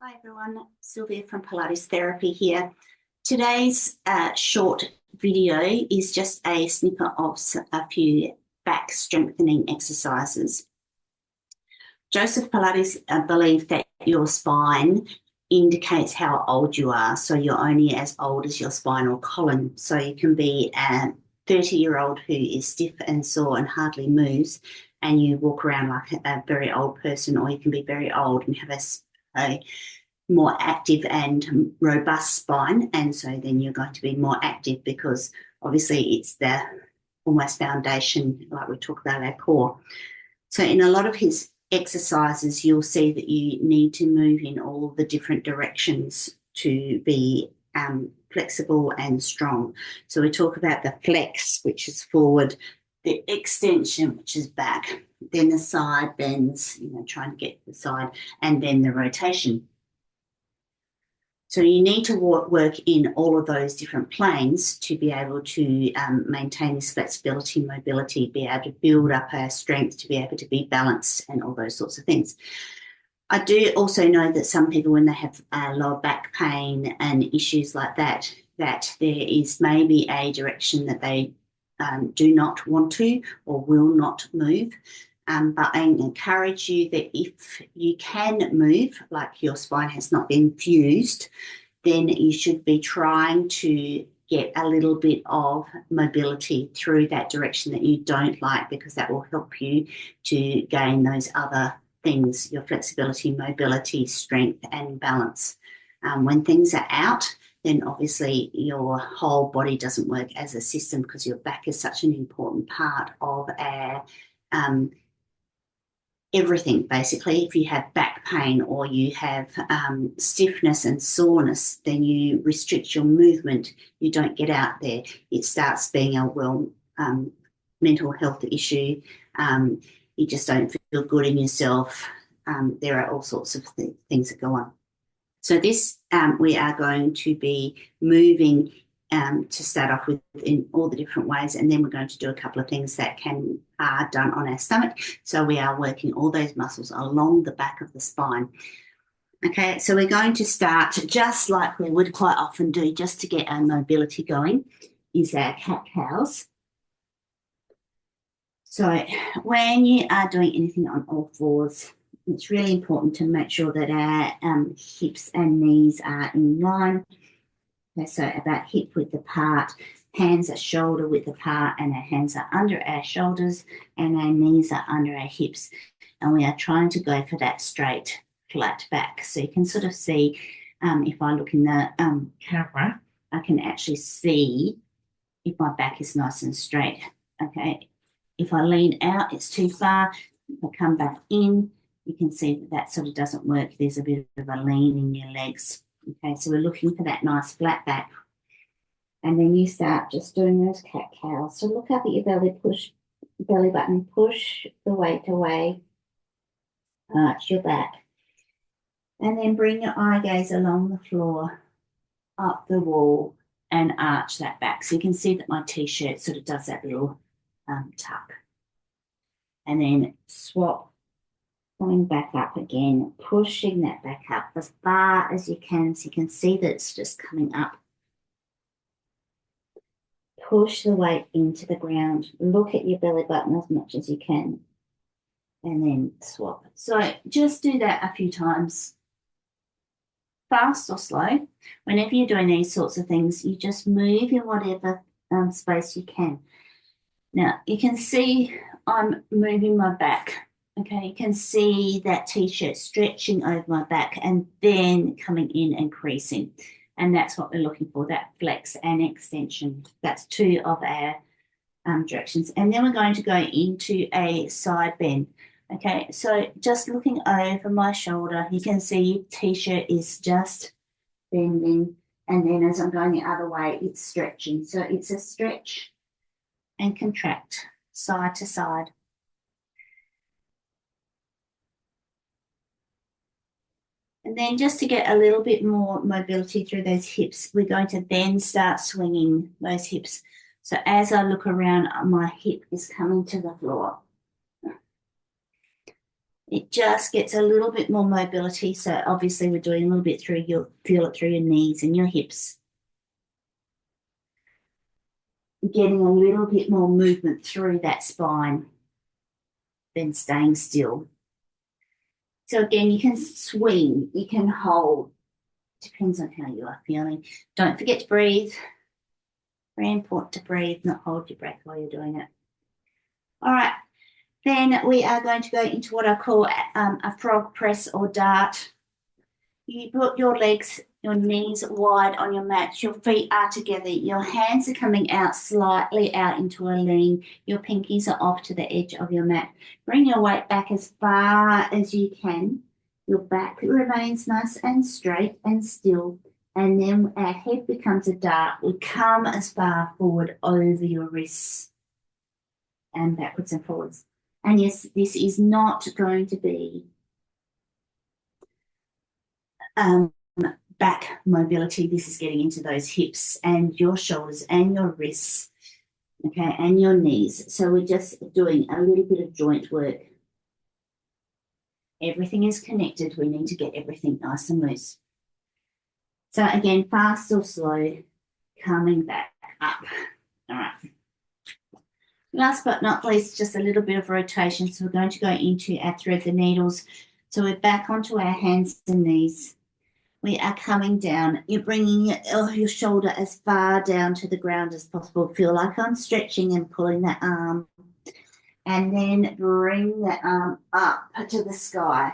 Hi everyone, Sylvia from Pilates Therapy here. Today's short video is just a snippet of a few back strengthening exercises. Joseph Pilates believed that your spine indicates how old you are, so you're only as old as your spinal column. So you can be a 30-year-old who is stiff and sore and hardly moves, and you walk around like a very old person, or you can be very old and have a more active and robust spine, and so then you're going to be more active because obviously it's the almost foundation, like we talk about our core. So in a lot of his exercises, you'll see that you need to move in all the different directions to be flexible and strong. So we talk about the flex, which is forward, the extension, which is back, then the side bends, trying to get to the side, and then the rotation. So you need to work in all of those different planes to be able to maintain this flexibility, mobility, be able to build up our strength, to be able to be balanced and all those sorts of things. I do also know that some people, when they have lower back pain and issues like that, that there is maybe a direction that they do not want to or will not move. But I encourage you that if you can move, like your spine has not been fused, then you should be trying to get a little bit of mobility through that direction that you don't like, because that will help you to gain those other things, your flexibility, mobility, strength, and balance. When things are out, then obviously your whole body doesn't work as a system, because your back is such an important part of our everything. Basically, if you have back pain or you have stiffness and soreness, then you restrict your movement. You don't get out there. It starts being a mental health issue. You just don't feel good in yourself. There are all sorts of things that go on. So this, we are going to be moving to start off with in all the different ways, and then we're going to do a couple of things that are done on our stomach. So we are working all those muscles along the back of the spine. Okay, so we're going to start just like we would quite often do, just to get our mobility going, is our cat-cows. So when you are doing anything on all fours, it's really important to make sure that our hips and knees are in line. Okay, so about hip width apart, hands are shoulder width apart, and our hands are under our shoulders and our knees are under our hips. And we are trying to go for that straight, flat back. So you can sort of see, if I look in the camera, I can actually see if my back is nice and straight. Okay, if I lean out, it's too far. If I come back in, you can see that that sort of doesn't work. There's a bit of a lean in your legs. Okay, so we're looking for that nice flat back. And then you start just doing those cat-cows. So look up at your belly button, push the weight away, arch your back. And then bring your eye gaze along the floor, up the wall, and arch that back. So you can see that my t-shirt sort of does that little tuck. And then swap, coming back up again, pushing that back up as far as you can, so you can see that it's just coming up. Push the weight into the ground. Look at your belly button as much as you can. And then swap. So just do that a few times. Fast or slow. Whenever you're doing these sorts of things, you just move in whatever space you can. Now, you can see I'm moving my back. Okay, you can see that t-shirt stretching over my back and then coming in and creasing. And that's what we're looking for, that flex and extension. That's two of our directions. And then we're going to go into a side bend. Okay, so just looking over my shoulder, you can see t-shirt is just bending. And then as I'm going the other way, it's stretching. So it's a stretch and contract, side to side. And then just to get a little bit more mobility through those hips, we're going to then start swinging those hips. So as I look around, my hip is coming to the floor. It just gets a little bit more mobility. So obviously we're doing a little bit through your, feel it through your knees and your hips. Getting a little bit more movement through that spine than staying still. So again, you can swing, you can hold. Depends on how you are feeling. Don't forget to breathe. Very important to breathe, not hold your breath while you're doing it. All right. Then we are going to go into what I call a frog press or dart. You put your legs, your knees wide on your mat. Your feet are together. Your hands are coming out slightly out into a lean. Your pinkies are off to the edge of your mat. Bring your weight back as far as you can. Your back remains nice and straight and still. And then our head becomes a dart. We come as far forward over your wrists and backwards and forwards. And yes, this is not going to be back mobility. This is getting into those hips and your shoulders and your wrists, okay, and your knees. So we're just doing a little bit of joint work. Everything is connected. We need to get everything nice and loose. So again, fast or slow, coming back up. All right. Last but not least, just a little bit of rotation. So we're going to go into our thread the needles. So we're back onto our hands and knees. We are coming down. You're bringing your shoulder as far down to the ground as possible. Feel like I'm stretching and pulling that arm. And then bring the arm up to the sky,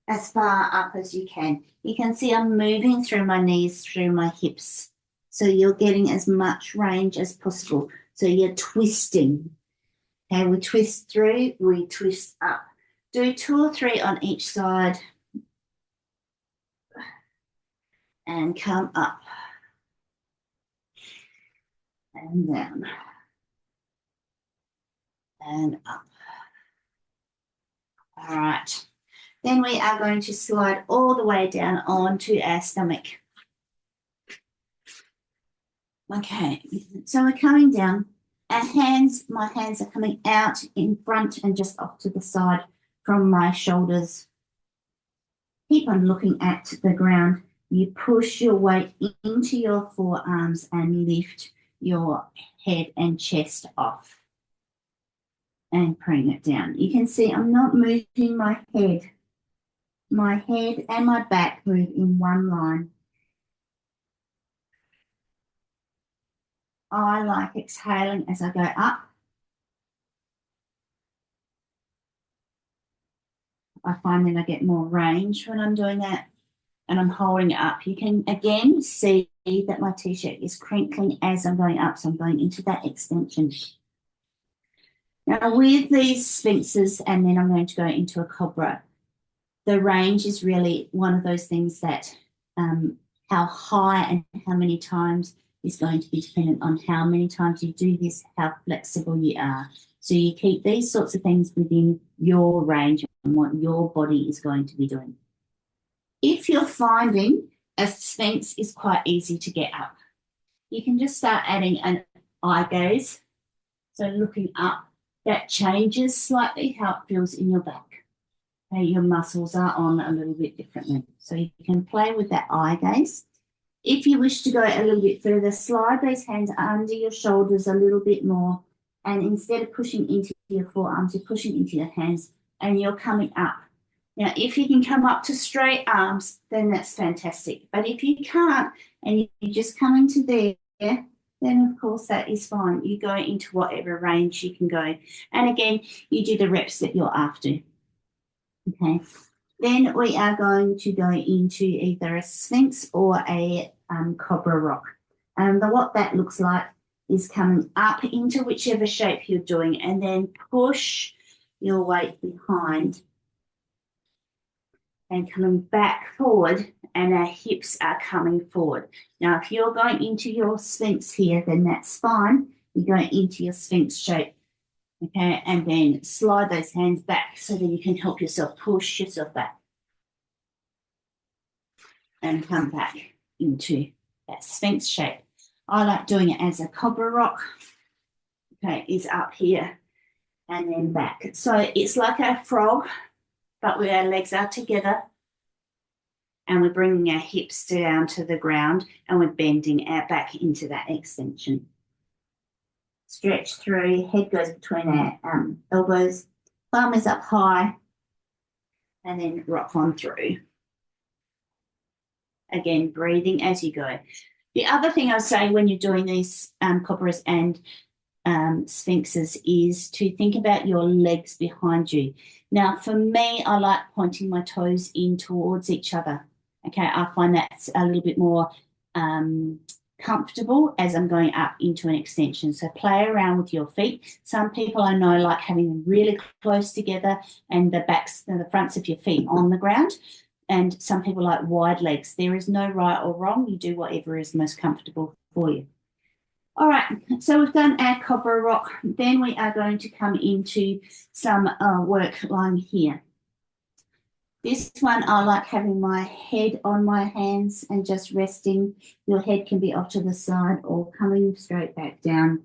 as far up as you can. You can see I'm moving through my knees, through my hips. So you're getting as much range as possible. So you're twisting. Okay, we twist through, we twist up. Do 2 or 3 on each side. And come up. And down. And up. All right. Then we are going to slide all the way down onto our stomach. Okay, so we're coming down. Our hands, my hands are coming out in front and just off to the side from my shoulders. Keep on looking at the ground. You push your weight into your forearms and lift your head and chest off and bring it down. You can see I'm not moving my head. My head and my back move in one line. I like exhaling as I go up. I find that I get more range when I'm doing that, and I'm holding it up. You can again see that my t-shirt is crinkling as I'm going up, so I'm going into that extension. Now with these sphinxes, and then I'm going to go into a cobra, the range is really one of those things that how high and how many times is going to be dependent on how many times you do this, how flexible you are. So you keep these sorts of things within your range and what your body is going to be doing. If you're finding a sphinx is quite easy to get up, you can just start adding an eye gaze. So looking up, that changes slightly how it feels in your back. Okay, your muscles are on a little bit differently. So you can play with that eye gaze. If you wish to go a little bit further, slide those hands under your shoulders a little bit more. And instead of pushing into your forearms, you're pushing into your hands and you're coming up. Now, if you can come up to straight arms, then that's fantastic. But if you can't and you're just coming to there, then of course that is fine. You go into whatever range you can go. And again, you do the reps that you're after. Okay. Then we are going to go into either a sphinx or a cobra rock. And what that looks like is coming up into whichever shape you're doing and then push your weight behind and coming back forward, and our hips are coming forward. Now, if you're going into your sphinx here, then that's fine. You're going into your sphinx shape, okay, and then slide those hands back so that you can help yourself push yourself back and come back into that sphinx shape. I like doing it as a cobra rock, okay, is up here and then back. So it's like a frog, but our legs are together and we're bringing our hips down to the ground and we're bending our back into that extension. Stretch through, head goes between our elbows, thumb is up high, and then rock on through. Again, breathing as you go. The other thing I'll say when you're doing these cobras and sphinxes is to think about your legs behind you. Now, for me, I like pointing my toes in towards each other. Okay, I find that's a little bit more comfortable as I'm going up into an extension. So play around with your feet. Some people I know like having them really close together and the backs and the fronts of your feet on the ground. And some people like wide legs. There is no right or wrong. You do whatever is most comfortable for you. All right, so we've done our cobra rock. Then we are going to come into some work lying here. This one, I like having my head on my hands and just resting. Your head can be off to the side or coming straight back down.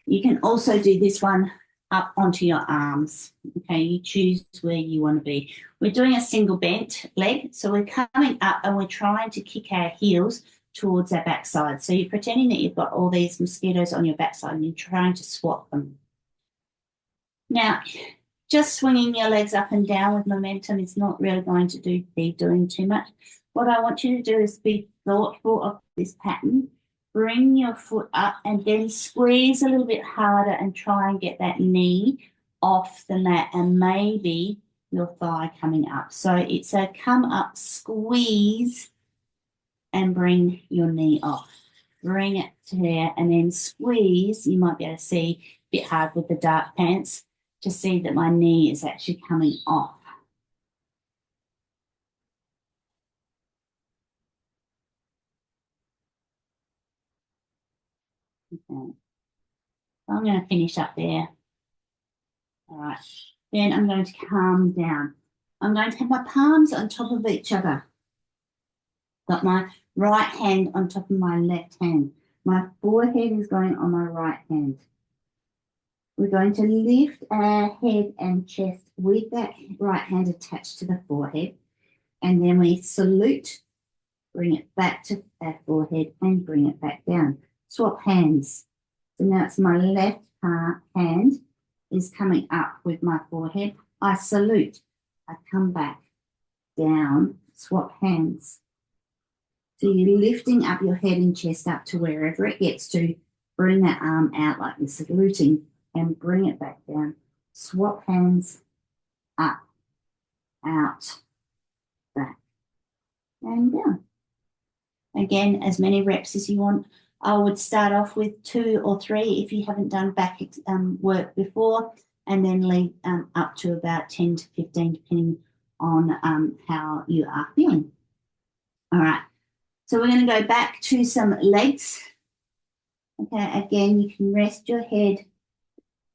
You can also do this one up onto your arms. Okay, you choose where you want to be. We're doing a single bent leg, so we're coming up and we're trying to kick our heels towards our backside. So you're pretending that you've got all these mosquitoes on your backside and you're trying to swat them. Now, just swinging your legs up and down with momentum is not really going to be doing too much. What I want you to do is be thoughtful of this pattern. Bring your foot up and then squeeze a little bit harder and try and get that knee off the mat and maybe your thigh coming up. So it's a come up, squeeze, and bring your knee off. Bring it to there and then squeeze. You might be able to see a bit hard with the dark pants to see that my knee is actually coming off. Okay. So I'm going to finish up there. All right. Then I'm going to calm down. I'm going to have my palms on top of each other. Got my right hand on top of my left hand. My forehead is going on my right hand. We're going to lift our head and chest with that right hand attached to the forehead. And then we salute, bring it back to our forehead and bring it back down. Swap hands. So now it's my left hand is coming up with my forehead. I salute. I come back down, swap hands. So you're lifting up your head and chest up to wherever it gets to. Bring that arm out like you're saluting and bring it back down. Swap hands up, out, back, and down. Again, as many reps as you want. I would start off with 2 or 3 if you haven't done back work before, and then lead up to about 10 to 15, depending on how you are feeling. All right. So we're going to go back to some legs. Okay, again, you can rest your head.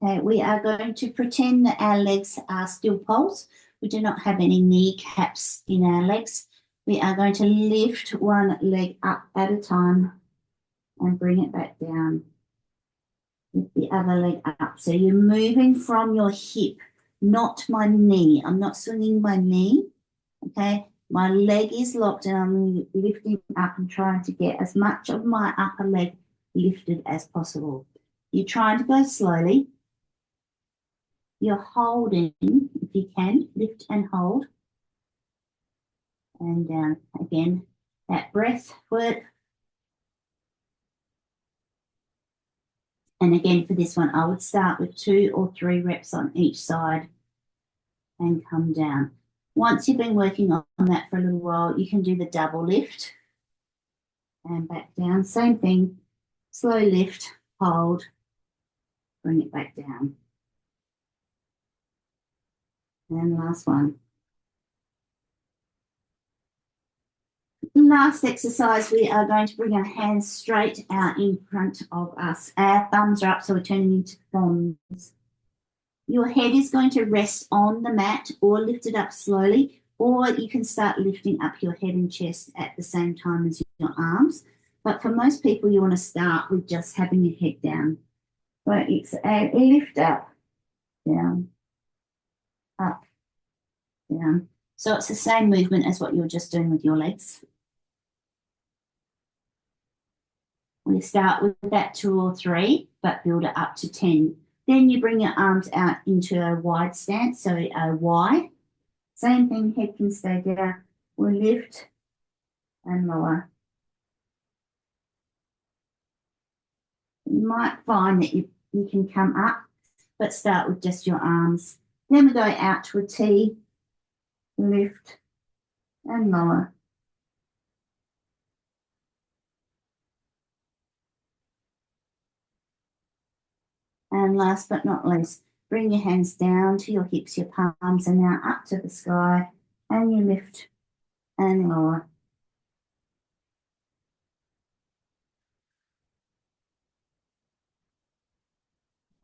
Okay, we are going to pretend that our legs are still poles. We do not have any kneecaps in our legs. We are going to lift one leg up at a time and bring it back down. Lift the other leg up. So you're moving from your hip, not my knee. I'm not swinging my knee, okay? My leg is locked and I'm lifting up and trying to get as much of my upper leg lifted as possible. You're trying to go slowly. You're holding, if you can, lift and hold. And down again, that breath work. And again, for this one, I would start with 2 or 3 reps on each side and come down. Once you've been working on that for a little while, you can do the double lift and back down. Same thing, slow lift, hold, bring it back down. And last one. Last exercise, we are going to bring our hands straight out in front of us. Our thumbs are up, so we're turning into thumbs. Your head is going to rest on the mat or lift it up slowly, or you can start lifting up your head and chest at the same time as your arms. But for most people, you want to start with just having your head down. So it's a lift up, down, up, down. So it's the same movement as what you're just doing with your legs. We start with that 2 or 3, but build it up to 10. Then you bring your arms out into a wide stance, so a Y. Same thing, head can stay down. We lift and lower. You might find that you can come up, but start with just your arms. Then we go out to a T, lift and lower. And last but not least, bring your hands down to your hips, your palms are now up to the sky, and you lift and lower.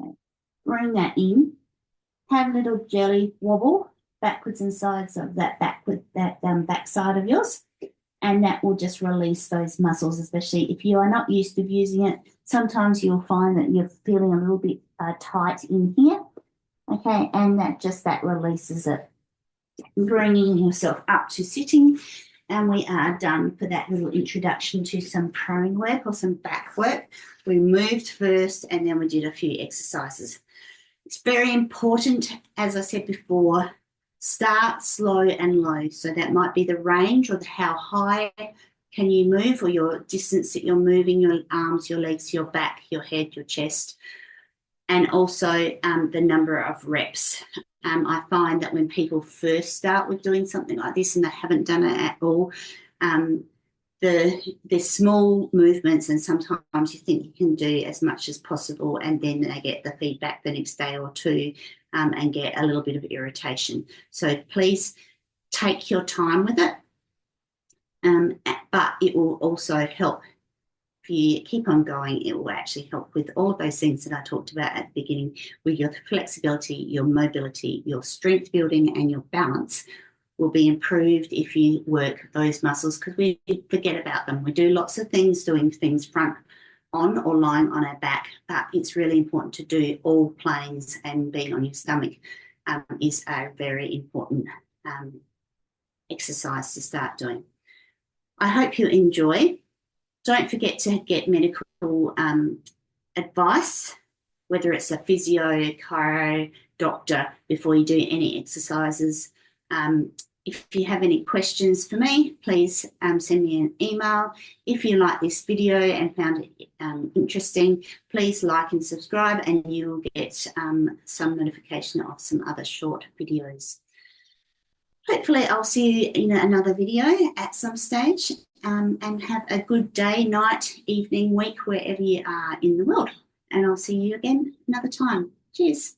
Okay. Bring that in. Have a little jelly wobble backwards and sides of that back side of yours, and that will just release those muscles, especially if you are not used to using it. Sometimes you'll find that you're feeling a little bit tight in here, okay, and that releases it. Bringing yourself up to sitting, and we are done for that little introduction to some prone work or some back work. We moved first, and then we did a few exercises. It's very important, as I said before, start slow and low. So that might be the range or how high can you move, or your distance that you're moving your arms, your legs, your back, your head, your chest, and also the number of reps. I find that when people first start with doing something like this and they haven't done it at all, the small movements, and sometimes you think you can do as much as possible, and then they get the feedback the next day or two and get a little bit of irritation. So please take your time with it, but it will also help. If you keep on going, it will actually help with all of those things that I talked about at the beginning, with your flexibility, your mobility, your strength building, and your balance will be improved if you work those muscles, because we forget about them. We do lots of things, doing things front on or lying on our back, but it's really important to do all planes, and being on your stomach is a very important exercise to start doing. I hope you enjoy. Don't forget to get medical advice, whether it's a physio, chiro, doctor, before you do any exercises. If you have any questions for me, please send me an email. If you like this video and found it interesting, please like and subscribe, and you'll get some notification of some other short videos. Hopefully I'll see you in another video at some stage, and have a good day, night, evening, week, wherever you are in the world. And I'll see you again another time. Cheers.